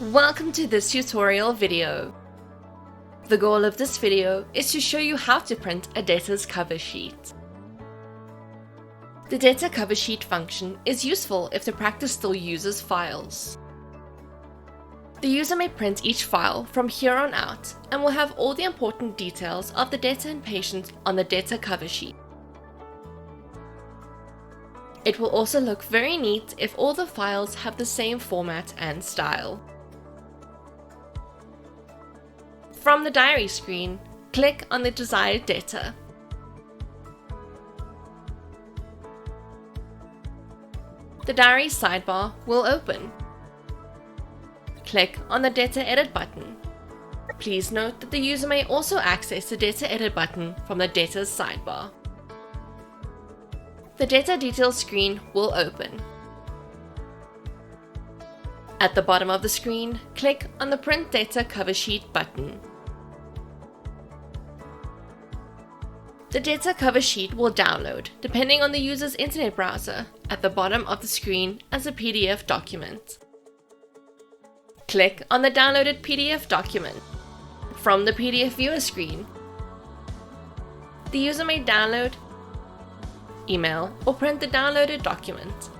Welcome to this tutorial video. The goal of this video is to show you how to print a debtor's cover sheet. The debtor cover sheet function is useful if the practice still uses files. The user may print each file from here on out and will have all the important details of the debtor and patient on the debtor cover sheet. It will also look very neat if all the files have the same format and style. From the diary screen, click on the desired debtor. The diary sidebar will open. Click on the Debtor Edit button. Please note that the user may also access the Debtor Edit button from the Debtor's sidebar. The Debtor Details screen will open. At the bottom of the screen, click on the Print Debtor Cover Sheet button. The debtor cover sheet will download, depending on the user's internet browser, at the bottom of the screen as a PDF document. Click on the downloaded PDF document. From the PDF viewer screen, the user may download, email, or print the downloaded document.